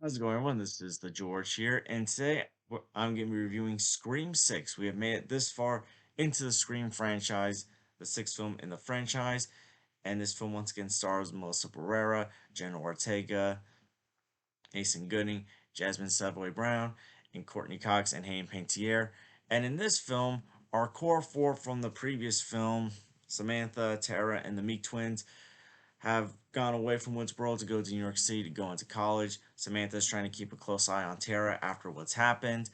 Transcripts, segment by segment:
How's it going, everyone? This is the George here, and today I'm going to be reviewing Scream 6. We have made it this far into the Scream franchise, the sixth film in the franchise, and this film once again stars Melissa Barrera, Jenna Ortega, Mason Gooding, Jasmine Savoy Brown, and Courtney Cox and Hayden Panettiere. And in this film, our core four from the previous film, Samantha, Tara, and the Meek twins, have gone away from Woodsboro to go to New York City to go into college. Samantha's trying to keep a close eye on Tara after what's happened.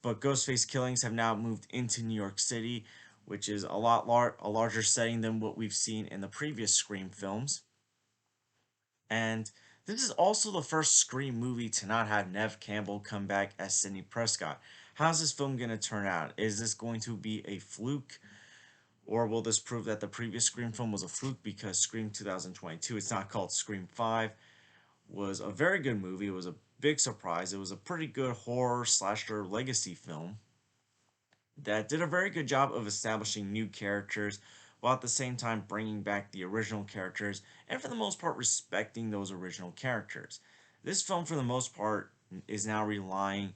But Ghostface killings have now moved into New York City, which is a larger setting than what we've seen in the previous Scream films. And this is also the first Scream movie to not have Neve Campbell come back as Sidney Prescott. How's this film going to turn out? Is this going to be a fluke? Or will this prove that the previous Scream film was a fluke because Scream 2022, it's not called Scream 5, was a very good movie. It was a big surprise. It was a pretty good horror slasher legacy film that did a very good job of establishing new characters while at the same time bringing back the original characters and for the most part respecting those original characters. This film for the most part is now relying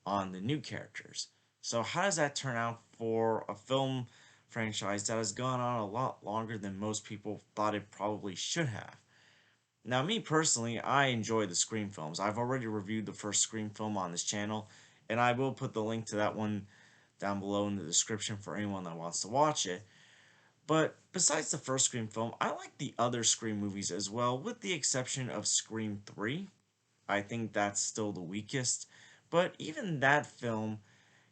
on the new characters. So how does that turn out for a film franchise that has gone on a lot longer than most people thought it probably should have? Now, me personally, I enjoy the Scream films. I've already reviewed the first Scream film on this channel, and I will put the link to that one down below in the description for anyone that wants to watch it. But besides the first Scream film, I like the other Scream movies as well, with the exception of Scream 3. I think that's still the weakest. But even that film,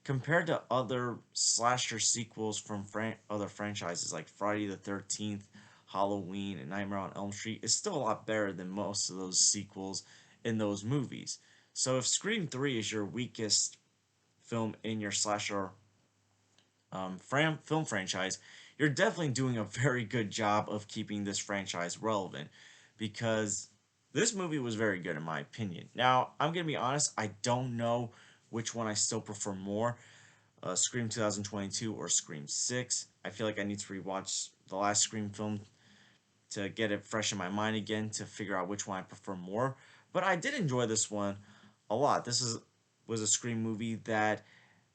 compared to other slasher sequels from other franchises like Friday the 13th, Halloween, and Nightmare on Elm Street, is still a lot better than most of those sequels in those movies. So if Scream 3 is your weakest film in your slasher film franchise, you're definitely doing a very good job of keeping this franchise relevant because this movie was very good in my opinion. Now, I'm going to be honest, I don't know which one I still prefer more, Scream 2022 or Scream 6. I feel like I need to rewatch the last Scream film to get it fresh in my mind again to figure out which one I prefer more. But I did enjoy this one a lot. Was a Scream movie that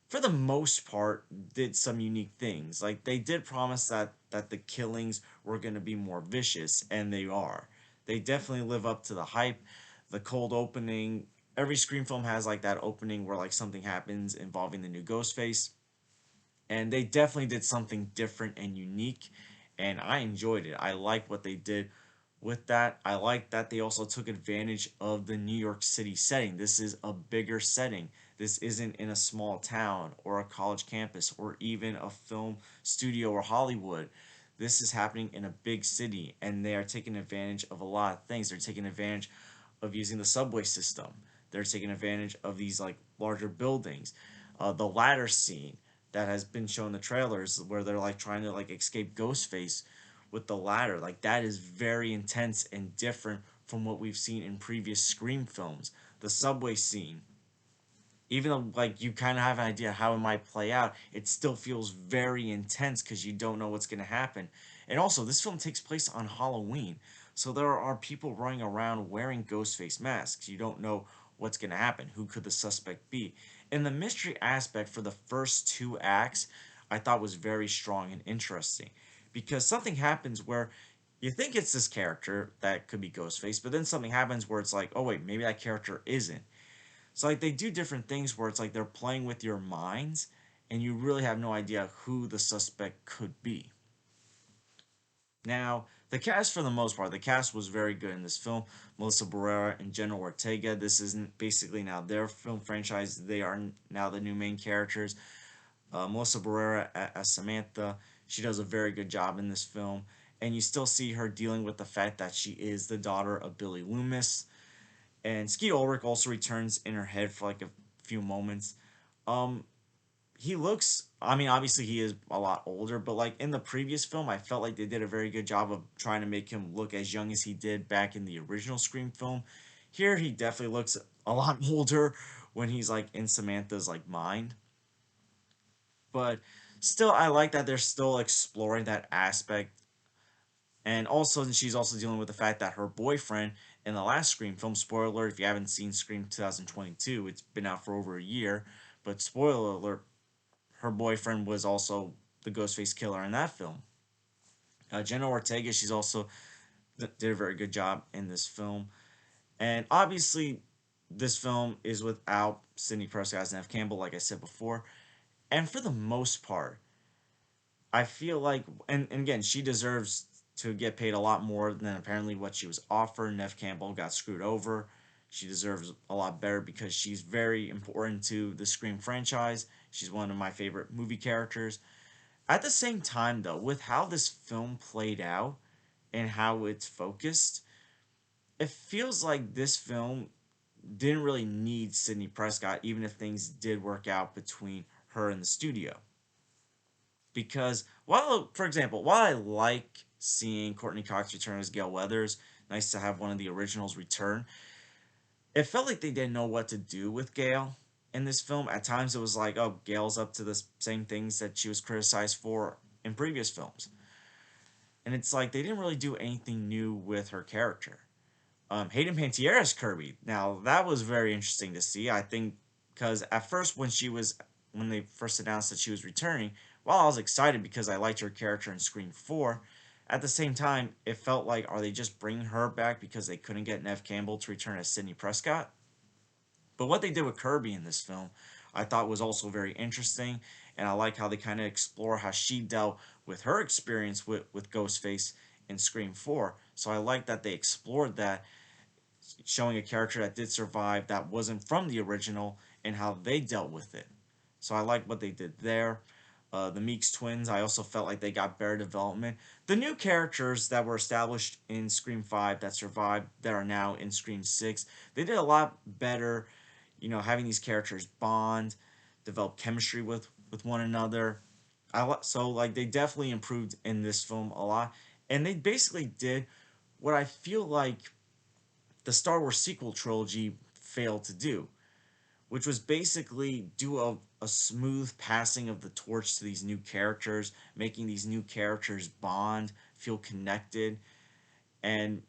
for the most part did some unique things. Like they did promise that the killings were going to be more vicious, and they are. They definitely live up to the hype. The cold opening, every Scream film has like that opening where like something happens involving the new Ghostface, and they definitely did something different and unique, and I enjoyed it. I like what they did with that. I like that they also took advantage of the New York City setting. This is a bigger setting. This isn't in a small town or a college campus or even a film studio or Hollywood. This is happening in a big city, and they are taking advantage of a lot of things. They're taking advantage of using the subway system. They're taking advantage of these like larger buildings. The ladder scene that has been shown in the trailers where they're like trying to like escape Ghostface with the ladder. Like that is very intense and different from what we've seen in previous Scream films. The subway scene, even though like you kind of have an idea how it might play out, it still feels very intense because you don't know what's going to happen. And also, this film takes place on Halloween, so there are people running around wearing Ghostface masks. You don't know what's going to happen. Who could the suspect be? And the mystery aspect for the first two acts, I thought was very strong and interesting, because something happens where you think it's this character that could be Ghostface, but then something happens where it's like, oh wait, maybe that character isn't. So like they do different things where it's like they're playing with your minds and you really have no idea who the suspect could be. Now, the cast for the most part, the cast was very good in this film. Melissa Barrera and Jenna Ortega. This isn't basically now their film franchise. They are now the new main characters. Melissa Barrera as Samantha. She does a very good job in this film. And you still see her dealing with the fact that she is the daughter of Billy Loomis. And Skeet Ulrich also returns in her head for like a few moments. Um, he looks. I mean, obviously he is a lot older, but like in the previous film, I felt like they did a very good job of trying to make him look as young as he did back in the original Scream film. Here, he definitely looks a lot older when he's like in Samantha's like mind. But still, I like that they're still exploring that aspect, and also she's also dealing with the fact that her boyfriend in the last Scream film. Spoiler alert, if you haven't seen Scream 2022, it's been out for over a year. But spoiler alert, her boyfriend was also the Ghostface killer in that film. Jenna Ortega, she's also did a very good job in this film. And obviously, this film is without Sidney Prescott as Nev Campbell, like I said before. And for the most part, I feel like, and again, she deserves to get paid a lot more than apparently what she was offered. Nev Campbell got screwed over. She deserves a lot better because she's very important to the Scream franchise. She's one of my favorite movie characters. At the same time, though, with how this film played out and how it's focused, it feels like this film didn't really need Sidney Prescott, even if things did work out between her and the studio. Because for example, while I like seeing Courtney Cox return as Gail Weathers, nice to have one of the originals return. It felt like they didn't know what to do with Gail in this film. At times, it was like, oh, Gail's up to the same things that she was criticized for in previous films, and it's like they didn't really do anything new with her character. Hayden Panettiere's Kirby. Now that was very interesting to see. I think because at first when they first announced that she was returning, while I was excited because I liked her character in Scream 4, at the same time it felt like are they just bringing her back because they couldn't get Nev Campbell to return as Sidney Prescott? But what they did with Kirby in this film, I thought was also very interesting, and I like how they kind of explore how she dealt with her experience with Ghostface in Scream 4. So I like that they explored that, showing a character that did survive that wasn't from the original and how they dealt with it. So I like what they did there. The Meeks twins, I also felt like they got better development. The new characters that were established in Scream 5 that survived, that are now in Scream 6, they did a lot better, having these characters bond, develop chemistry with one another. So like they definitely improved in this film a lot, and they basically did what I feel like the Star Wars sequel trilogy failed to do, which was basically do a smooth passing of the torch to these new characters, making these new characters bond, feel connected, and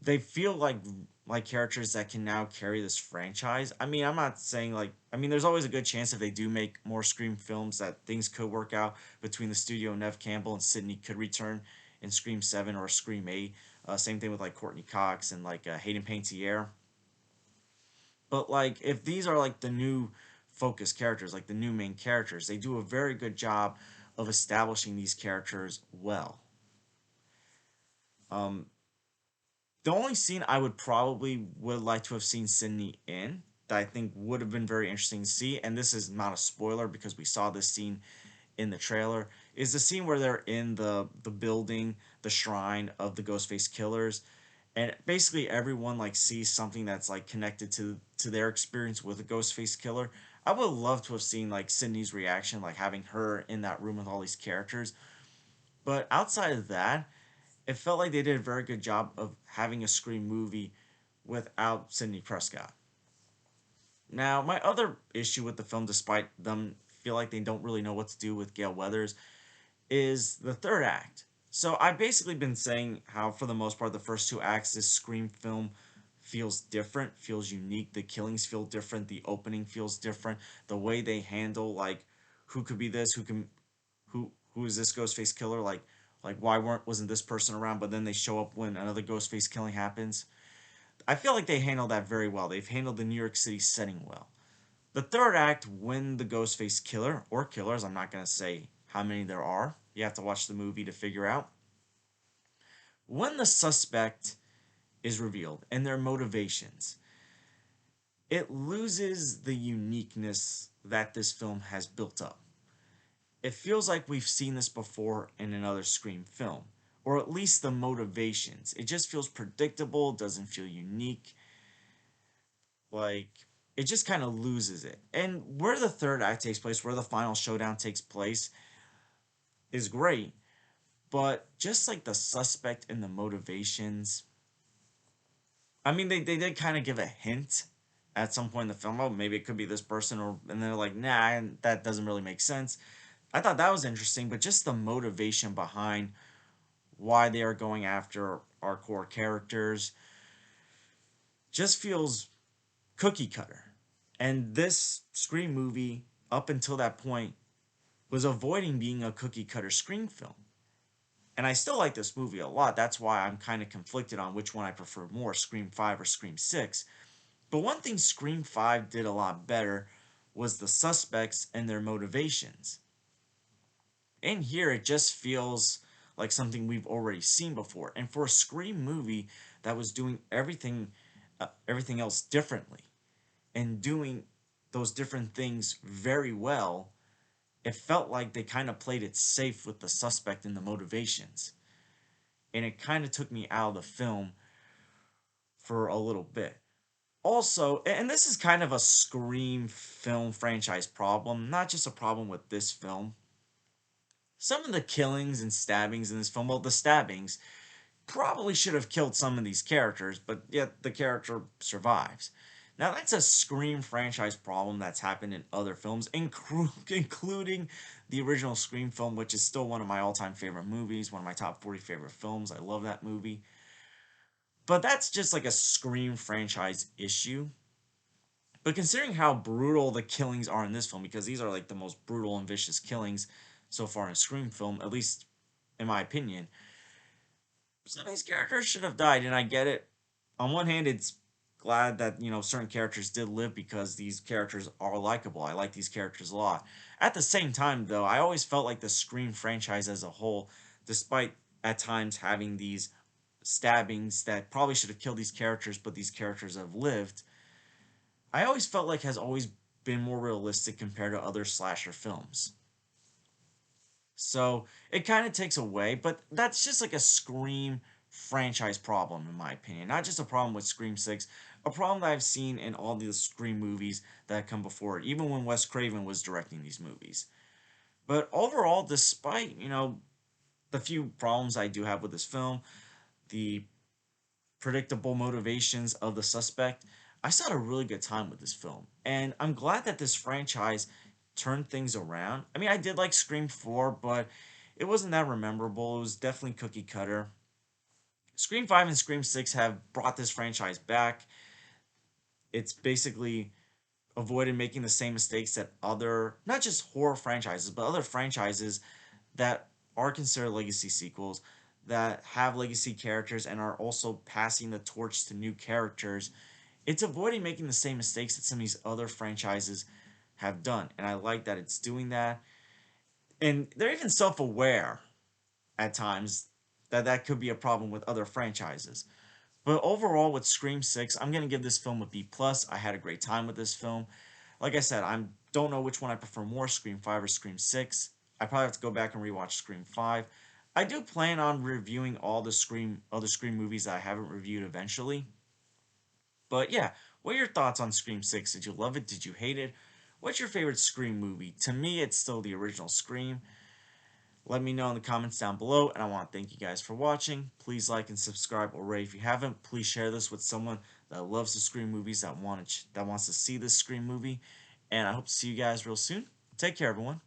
they feel like characters that can now carry this franchise. I mean, I'm not saying there's always a good chance if they do make more Scream films that things could work out between the studio. Nev Campbell and Sidney could return in Scream 7 or Scream 8. Same thing with like Courtney Cox and like Hayden Panettiere. But like if these are like the new focus characters, like the new main characters, they do a very good job of establishing these characters well. Um, the only scene I would like to have seen Sydney in that I think would have been very interesting to see, and this is not a spoiler because we saw this scene in the trailer, is the scene where they're in the building, the shrine of the Ghostface killers, and basically everyone like sees something that's like connected to their experience with a Ghostface killer. I would love to have seen like Sydney's reaction, like having her in that room with all these characters. But outside of that, it felt like they did a very good job of having a Scream movie without Sidney Prescott. Now, my other issue with the film, despite them feel like they don't really know what to do with Gale Weathers, is the third act. So I've basically been saying how, for the most part, the first two acts, this Scream film feels different, feels unique. The killings feel different. The opening feels different. The way they handle like who could be this, who is this Ghostface killer? Like why wasn't this person around? But then they show up when another Ghostface killing happens. I feel like they handle that very well. They've handled the New York City setting well. The third act, when the Ghostface killer or killers, I'm not gonna say how many there are. You have to watch the movie to figure out. When the suspect is revealed and their motivations, it loses the uniqueness that this film has built up. It feels like we've seen this before in another Scream film, or at least the motivations. It just feels predictable, doesn't feel unique. Like, it just kind of loses it. And where the third act takes place, where the final showdown takes place, is great. But just like the suspect and the motivations, I mean, they did kind of give a hint at some point in the film. Oh, maybe it could be this person, or and they're like, nah, that doesn't really make sense. I thought that was interesting, but just the motivation behind why they are going after our core characters. just feels cookie cutter. And this Scream movie, up until that point, was avoiding being a cookie cutter Scream film. And I still like this movie a lot. That's why I'm kind of conflicted on which one I prefer more, Scream 5 or Scream 6. But one thing Scream 5 did a lot better was the suspects and their motivations. In here, it just feels like something we've already seen before. And for a Scream movie that was doing everything else differently and doing those different things very well, it felt like they kind of played it safe with the suspect and the motivations. And it kind of took me out of the film for a little bit. Also, and this is kind of a Scream film franchise problem, not just a problem with this film. Some of the killings and stabbings in this film, well, the stabbings probably should have killed some of these characters, but yet the character survives. Now, that's a Scream franchise problem that's happened in other films, including the original Scream film, which is still one of my all time favorite movies, one of my top 40 favorite films. I love that movie. But that's just like a Scream franchise issue. But considering how brutal the killings are in this film, because these are like the most brutal and vicious killings so far in a Scream film, at least in my opinion, some of these characters should have died, and I get it. On one hand, it's glad that certain characters did live because these characters are likable. I like these characters a lot. At the same time, though, I always felt like the Scream franchise as a whole, despite at times having these stabbings that probably should have killed these characters, but these characters have lived, I always felt like has always been more realistic compared to other slasher films. So it kind of takes away, but that's just like a Scream franchise problem, in my opinion. Not just a problem with Scream 6, a problem that I've seen in all the Scream movies that come before it, even when Wes Craven was directing these movies. But overall, despite, the few problems I do have with this film, the predictable motivations of the suspect, I still had a really good time with this film. And I'm glad that this franchise turned things around. I mean, I did like Scream 4, but it wasn't that memorable. It was definitely cookie cutter. Scream 5 and Scream 6 have brought this franchise back. It's basically avoided making the same mistakes that other, not just horror franchises, but other franchises that are considered legacy sequels, that have legacy characters and are also passing the torch to new characters. It's avoiding making the same mistakes that some of these other franchises have done. And I like that it's doing that. And they're even self aware at times that that could be a problem with other franchises. But overall, with Scream 6, I'm going to give this film a B. Plus. I had a great time with this film. Like I said, I don't know which one I prefer more, Scream 5 or Scream 6. I probably have to go back and rewatch Scream 5. I do plan on reviewing all the other Scream movies that I haven't reviewed eventually. But yeah, what are your thoughts on Scream 6? Did you love it? Did you hate it? What's your favorite Scream movie? To me, it's still the original Scream. Let me know in the comments down below, and I want to thank you guys for watching. Please like and subscribe already if you haven't. Please share this with someone that loves the Scream movies, that wants to see this Scream movie. And I hope to see you guys real soon. Take care, everyone.